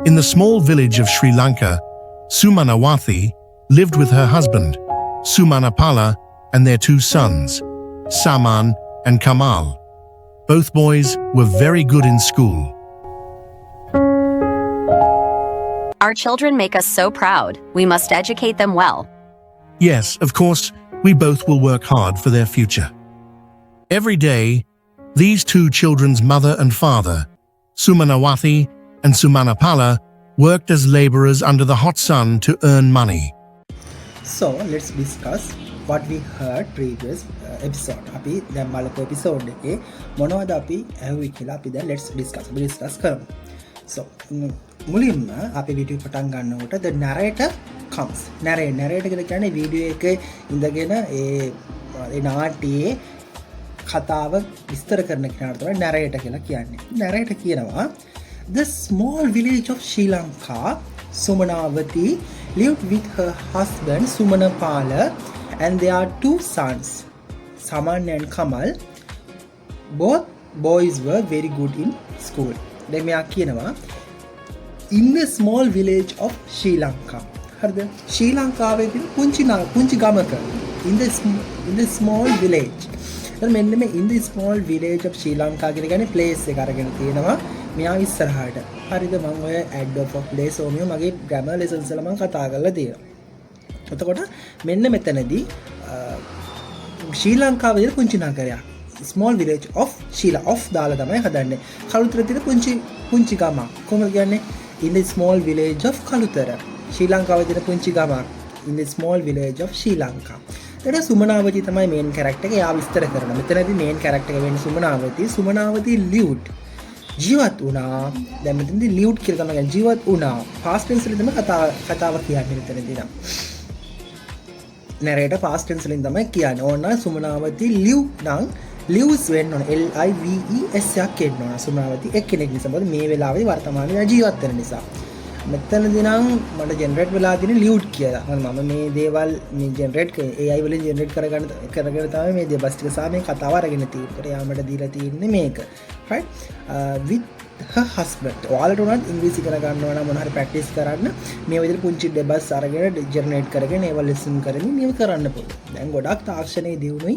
In the small village of Sri Lanka, Sumanawathi lived with her husband, Sumanapala, and their two sons, Saman and Kamal. Both boys were very good in school. Our children make us so proud. We must educate them well. Yes, of course, we both will work hard for their future. Every day, these two children's mother and father, Sumanawati and Sumanapala, worked as laborers under the hot sun to earn money. So let's discuss what we heard previous episode. අපි දැන් බලපු episode එකේ මොනවද අපි ඇහුවේ කියලා අපි දැන් let's discuss කරමු. So මුලින්ම අපි වීඩියෝ පටන් ගන්නකොට the narrator comes. narrator කියලා කියන්නේ වීඩියෝ එකේ ඉඳගෙන ඒ නාට්‍යයේ කතාව විස්තර කරන කෙනාට තමයි narrator කියලා කියන්නේ. narrator කියනවා the small village of Sri Lanka, Sumanawati lived with her husband Sumanapala and their two sons, Saman and Kamal. Both boys were very good in school. Then මෙයා කියනවා in the small village of Sri Lanka. හරිද? ශ්‍රී ලංකාවේ තියෙන පුංචි ගමක in the small village. දැන් මෙන්න මේ in the small village of Sri Lanka කියන කියන්නේ place එක අරගෙන තියෙනවා. මෙයා ඉස්සරහට. හරිද? මම ඔය add of place ඕමිය මගේ grammar lessons වල මම කතා කරලා තියෙනවා. එතකොට මෙන්න මෙතනදී ශ්‍රී ලංකාවේ තියෙන පුංචි නගරයක්. small village of Sheila of දාලා තමයි හදන්නේ. කලුතර තියෙන පුංචි ගමක්. කොහොමද කියන්නේ? in the small village of Kalutara. ශ්‍රී ලංකාවේ තියෙන පුංචි ගමක්. in the small village of Sri Lanka. එතන සුමනාවති තමයි main character එක. එයා විස්තර කරනවා. මෙතනදී main character එක වෙන්නේ සුමනාවති. සුමනාවති lived ජීවත් වුණා. දැන් මෙතනදී lived කියලා තමයි කියන්නේ ජීවත් වුණා. past tense වලින් තමයි කතාව කියන්නේ මෙතනදී නම්. narrator past tense වලින් තමයි කියන්නේ. ඕන සුමනාවති live නම් lives වෙන්න ඕන. LIVES එකක් එන්න ඕන. සුමනාවති එක්කෙනෙක් නිසා. මොකද මේ වෙලාවේ වර්තමානයේ ජීවත් වෙන නිසා. මෙතනදී නම් මට ජෙනරේට් වෙලා තියෙන lived කියලා. මම මේ දේවල් මේ ජෙනරේට් AI වලින් ජෙනරේට් කරගෙන තමයි මේ දේවල් ටික සහ මේ කතාව අරගෙන තියෙන්නේ. ඒකට යාමට දීලා තියෙන්නේ මේක. right with her husband. ඔයාලට උනත් ඉංග්‍රීසි ඉගෙන ගන්නවා නම් මොන හරි ප්‍රැක්ටිස් කරන්න මේ විදිහට පුංචි ඩෙබස් අරගෙන ජෙනරේට් කරගෙන ඒවල් ලිසන් කරමින් මේව කරන්න පුළුවන්. දැන් ගොඩක් තාක්ෂණයේ දියුණුවයි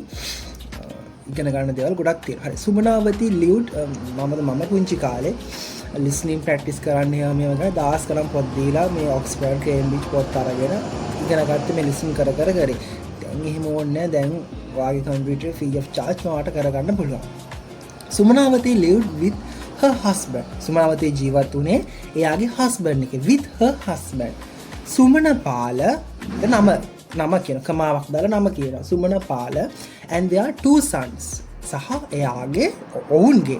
ඉගෙන ගන්න දේවල් ගොඩක් තියෙනවා. හරි සුමනාවති lived මම පුංචි කාලේ listening practice කරන්න මේ වගේ දාස් කරන් පොත් දීලා මේ ඔක්ස්ෆර්ඩ් කේම්බ්‍රිජ් පොත් අරගෙන ඉගෙන ගත්තේ මේ listen කර. දැන් එහෙම ඕනේ නැහැ. දැන් ඔයාගේ කම්පියුටර් free of charge මවට කරගන්න පුළුවන්. Sumanawati lived with her husband. Sumanawati ජීවත් වුණේ එයාගේ husband එකේ with her husband. Sumanapala නම කියන කමාවක් දාලා නම කියනවා. Sumanapala and their two sons. සහ එයාගේ ඔවුන්ගේ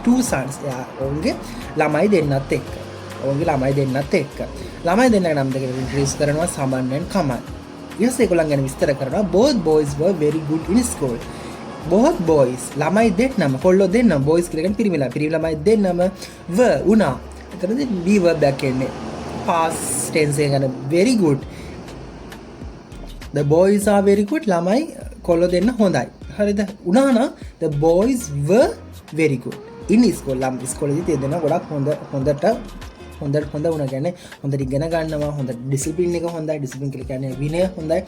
two sons ඔවුන්ගේ ළමයි දෙන්නත් එක්ක. ළමයි දෙන්නගේ නම් දෙක introduce කරනවා Saman and Kamal. ඊට ඒගොල්ලන් ගැන විස්තර කරනවා. Both boys were very good in school. both boys ළමයි දෙන්නම කොල්ලෝ දෙන්නම boys කියලා කියන්නේ පිරිමි ළමයි දෙන්නම were උනා. එතනදී be verb එකක් එන්නේ. past tense එක ගැන very good. the boys are very good. ළමයි කොල්ලෝ දෙන්න හොඳයි. හරිද? උනා නම් the boys were very good in school. ඉස්කෝලේදී දෙන්න ගොඩක් හොඳ වුණා කියන්නේ හොඳට ඉගෙන ගන්නවා. හොඳ ඩිසිප්ලින් එක හොඳයි. ඩිසිප්ලින් කියලා කියන්නේ විනය හොඳයි.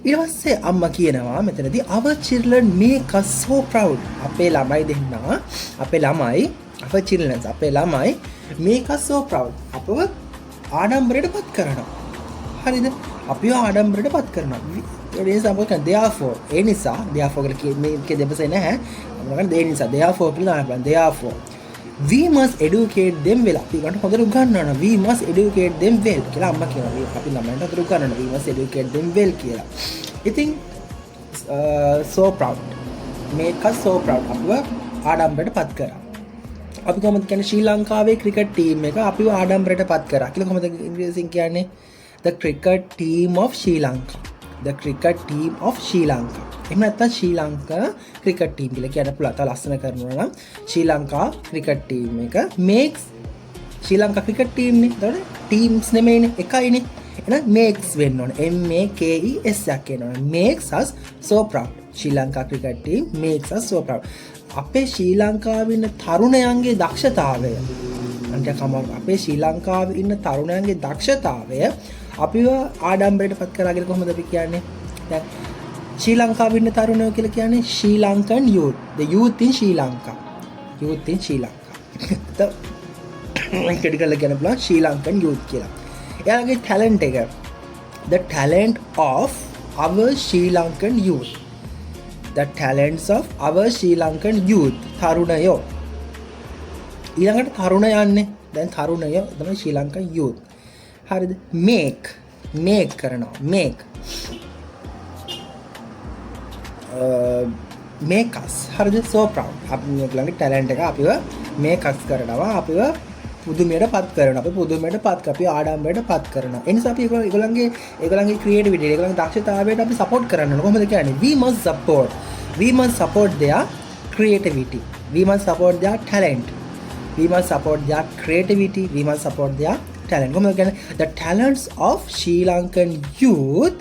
ඊට පස්සේ අම්මා කියනවා මෙතනදී our children make us so proud. අපේ ළමයි make us so proud. අපව ආඩම්බරයටපත් කරනවා. හරිද? අපිව ආඩම්බරයටපත් කරනවා. ඒ නිසා මොකක්ද therefore ඒ නිසා therefore කියලා මේකේ දෙපසේ නැහැ. මොකක්ද ඒ නිසා therefore කියලා බලන්න. therefore we must educate them well. අපි ගන්න හොඳට උගන්වනවා. we must educate them well කියලා අම්මා කියනවා. අපි ළමයින්ට හොඳට උගන්වනවා. we must educate them well කියලා. ඉතින් so proud. make us so proud. අපිව ආඩම්බරයටපත් කරා. අපි කොහොමද කියන්නේ ශ්‍රී ලංකාවේ ක්‍රිකට් ටීම් එක අපිව ආඩම්බරයටපත් කරා කියලා කොහොමද ඉංග්‍රීසියෙන් කියන්නේ? the cricket team of Sri Lanka. the cricket team of Sri Lanka. එහෙම නැත්නම් ශ්‍රී ලංකා ක්‍රිකට් ටීම් කියලා කියන්න පුළුවන්. තව ලස්සන කරනවා නම් ශ්‍රී ලංකා ක්‍රිකට් ටීම් එක makes ශ්‍රී ලංකා ක්‍රිකට් ටීම් නේ. එතකොට ටීම්ස් නෙමෙයිනේ එකයිනේ. එහෙනම් makes වෙන්න ඕනේ. MAKES එකක් එනවා. makes us so proud. ශ්‍රී Lanka cricket team makes us so proud. අපේ ශ්‍රී ලංකාවේ ඉන්න තරුණයන්ගේ දක්ෂතාවය අන්ට අපේ ශ්‍රී ලංකාවේ ඉන්න තරුණයන්ගේ දක්ෂතාවය අපිව ආඩම්බරයට පත් කරගෙන කොහොමද අපි කියන්නේ? දැන් ශ්‍රී ලංකාවේ ඉන්න තරුණයෝ කියලා කියන්නේ ශ්‍රී Lankan youth, the youth in Sri Lanka, youth in Sri Lanka. ඒකට කියලා කියන බලා ශ්‍රී ලංකන් youth කියලා. එයාගේ talent එක, the talent of our Sri Lankan youth, the talents of our Sri Lankan youth, තරුණයෝ. ඊළඟට තරුණයන්නේ, දැන් තරුණයෝ තමයි ශ්‍රී ලංකන් youth. හරිද? make කරනවා, make us, හරිද? so proud. අපි මේගොල්ලන්ගේ talent එක අපිව make us කරනවා, අපිව පුදුමයට පත් කරනවා, අපි පුදුමයට පත් අපි ආඩම්බරයට පත් කරනවා. ඒ නිසා අපි ඒගොල්ලන්ගේ creativity, ඒගොල්ලන්ගේ දක්ෂතාවයට අපි support කරන්න ඕන. කොහොමද කියන්නේ? we must support their creativity, we must support their talent, we must support their creativity, we must support their talent. කොහොමද කියන්නේ? the talents of Sri Lankan youth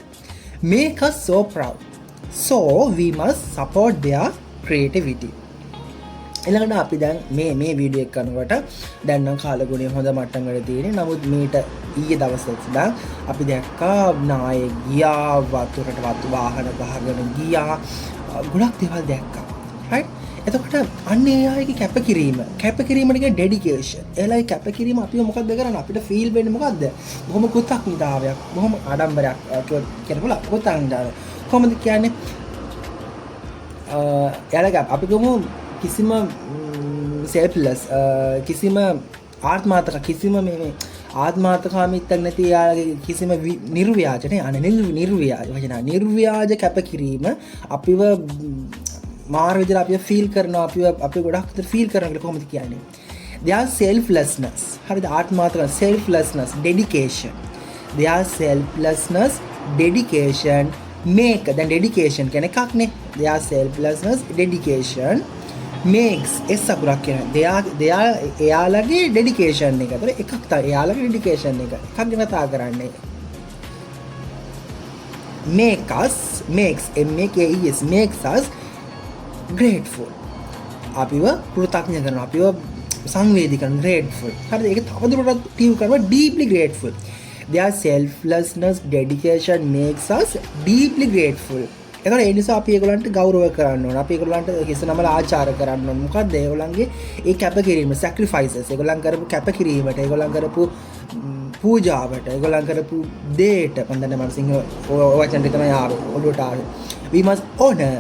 make us so proud, so we must support their creativity. ඊළඟට අපි දැන් මේ video එක කරනකොට දැන් නම් කාලගුණය හොඳ මට්ටමකට තියෙන්නේ. නමුත් මීට ඊයේ දවසේ ඉඳන් අපි දැක්කා නායක ගියා, වතුරට වතු වාහන ගහගෙන ගියා, ගොඩක් දේවල් දැක්කා. right? එතකොට අන්න ඒ අයගේ කැපකිරීමට කියන ඩෙඩිකේෂන්. එලයි කැපකිරීම අපිව මොකක්ද කරන්නේ? අපිට ෆීල් වෙන්නේ මොකද්ද? බොහොම කෘතඥතාවයක්, බොහොම ආඩම්බරයක් කියනකොට කෘතඥතාවය. කොහොමද කියන්නේ? එයාලගේ අපි ගමු කිසිම selfless, කිසිම ආත්මාර්ථකාමීත්වයක් නැති යාගේ කිසිම නිර්ව්‍යාජ කැපකිරීම අපිව මාර විදිහට අපිව ෆීල් කරනවා, අපි ගොඩක් විතර ෆීල් කරනවා කියලා කොහොමද කියන්නේ? their selflessness, හරිද? ආත්මාර්ථක selflessness, dedication, their selflessness, dedication make, දැන් dedication කියන එකක් නේ. their selflessness, dedication makes S අකුරක් කියන එයාලගේ dedication එක. ඒතර එකක් තමයි එයාලගේ dedication එක. එකක් ගැන කතා කරන්නේ. makes us grateful. අපිව කෘතඥ කරනවා, අපිව සංවේදී කරනවා, grateful. හරිද? ඒක තවදුරටත් ටියු කරනවා deeply grateful. their selflessness, dedication makes us deeply grateful. ඒකට ඒ නිසා අපි ඒගොල්ලන්ට ගෞරව කරන්න ඕන. අපි ඒගොල්ලන්ට හිසනමල ආචාර කරන්න ඕන. මොකද්ද ඒගොල්ලන්ගේ ඒ කැපකිරීම, sacrifices, ඒගොල්ලන් කරපු කැපකිරීමට, ඒගොල්ලන් කරපු පූජාවට, ඒගොල්ලන් කරපු දේට, මම දන්නේ මම සිංහල වචන දෙක තමයි ආවේ ඔළුවට ආවේ. we must honor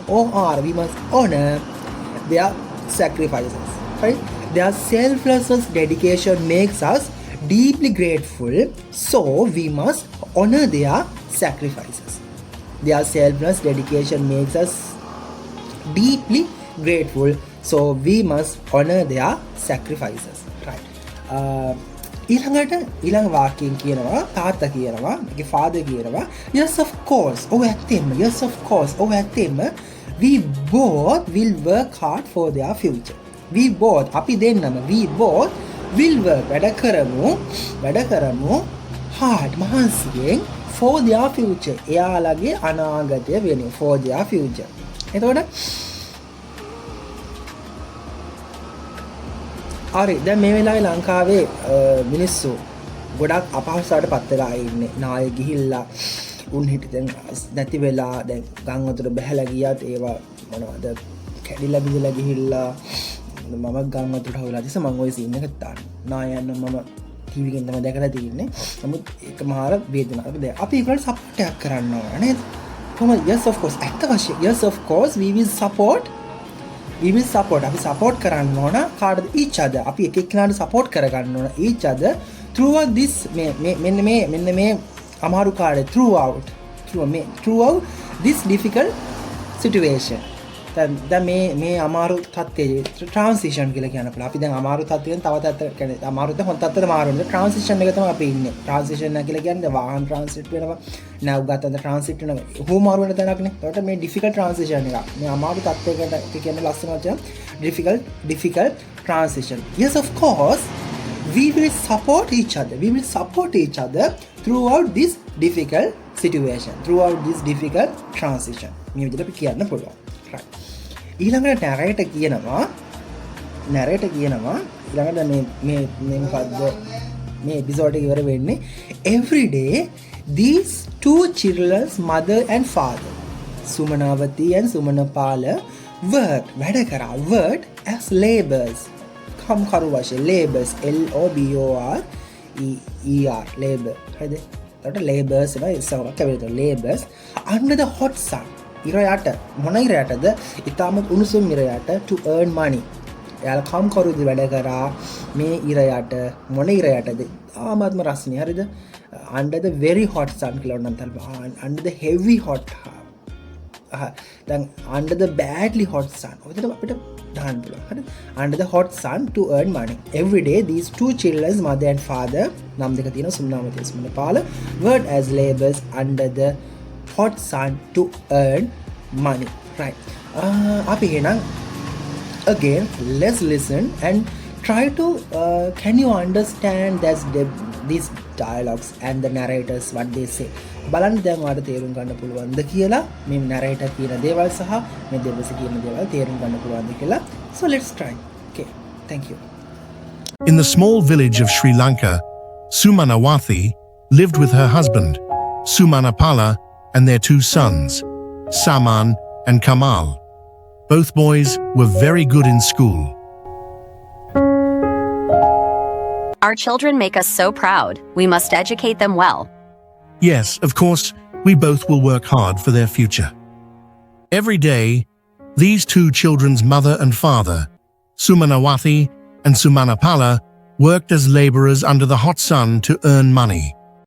HONOR, we must honor their sacrifices, right? their selfless dedication makes us deeply grateful, so we must honor their sacrifices. Their selfless dedication makes us deeply grateful, so we must honor their sacrifices, right? ඊළඟ වාක්‍යයෙන් කියනවා, තාත්තා කියනවා, මගේ father කියනවා, yes of course, we both will work hard for their future. we both, අපි දෙන්නම, we both will work, වැඩ කරමු hard, මහන්සියෙන්, for their future, එයාලගේ අනාගතය වෙනුවෙන්, for their future. එතකොට හරි, දැන් මේ වෙලාවේ ලංකාවේ මිනිස්සු ගොඩක් අපහසුතාවට පත් වෙලා ඉන්නේ. නාය ගිහිල්ලා උන් හිටින් නැති වෙලා දැන් ගම් වතුර බැහැලා ගියත් ඒවා මොනවද කැඩිලා බිඳලා ගිහිල්ලා මම ගම් වතුරට හොයලා තිස්ස මම ওই සීන් එක තාන්න. නායයන් මම ටීවී එකෙන් තමයි දැකලා තියෙන්නේ. නමුත් ඒක මහා වේදනාවක්. දැන් අපි ඒකට සපෝට් එකක් කරන්න ඕන නේද? කොහොමද? yes of course, ඇත්ත වශයෙන් yes of course we will support, අපි support කරන්න ඕන කාටද? each other. අපි එක එක්කෙනාට support කරගන්න ඕන each other throughout this මෙන්න මේ අමාරු කාලේ throughout this difficult situation. දැන් මේ අමාරු තත්ත්වයේ transition කියලා කියන අපල අපි දැන් අමාරු තත්ත්වයෙන් තව තත්ත්වයකට කියන්නේ අමාරුද හොඳ තත්ත්වයට මාරුනේ transition එක තමයි අපි ඉන්නේ. transition එක කියලා කියන්නේ වාහන transit වෙනවා, නැව් ගතන transit වෙනවා, හෝ මාරු වෙන තැනක් නේ. ඒකට මේ difficult transition එක. මේ අමාරු තත්ත්වයකට කියන්නේ ලස්සන වචන difficult transition. yes of course we will support each other throughout this difficult situation, throughout this difficult transition. මේ විදිහට අපි කියන්න පුළුවන්. right. ඊළඟට නැරයට කියනවා නැරේට කියනවා ඊළඟට මේ මොකද්ද මේ එපිසෝඩ් එක ඉවර වෙන්නේ every day these two children's mother and father Sumanawati and Sumanapala worked වැඩ කරා worked as laborers කම්කරු වශයෙන් laborers LOBOR labor හරිද එතකොට laborers එනවා ඉස්සරහට කැවිලා laborers under the hot sun ඉර යට මොන ඉර යටද ඊටම උණුසුම් ඉර යට to earn money එයාලා කම්කරුද වැඩ කරා මේ ඉර යට මොන ඉර යටද ආත්ම රස්නේ හරිද under the very hot sun කියලා නම් තමයි under the heavy hot then under the badly hot sun ඔතන අපිට දාන්න පුළුවන් හරිද under the hot sun to earn money every day these two children's mother and father නම් දෙක තියෙනවා Sumanawathi සුමනපාල worked as laborers under the hot sun to earn money right අපි එහෙනම් again let's listen and try to can you understand these dialogues and the narrators what they say බලන්න දැන් ඔයාලට තේරුම් ගන්න පුළුවන්ද කියලා මේ narrator කියන දේවල් සහ මේ දෙවස කියන දේවල් තේරුම් ගන්න පුළුවන්ද කියලා so let's try okay thank you In the small village of Sri Lanka, Sumanawati lived with her husband, Sumanapala, and their two sons, Saman and Kamal. Both boys were very good in school. Our children make us so proud. We must educate them well. Yes, of course, we both will work hard for their future. Every day, these two children's mother and father, Sumanawati and Sumanapala, worked as laborers under the hot sun to earn money.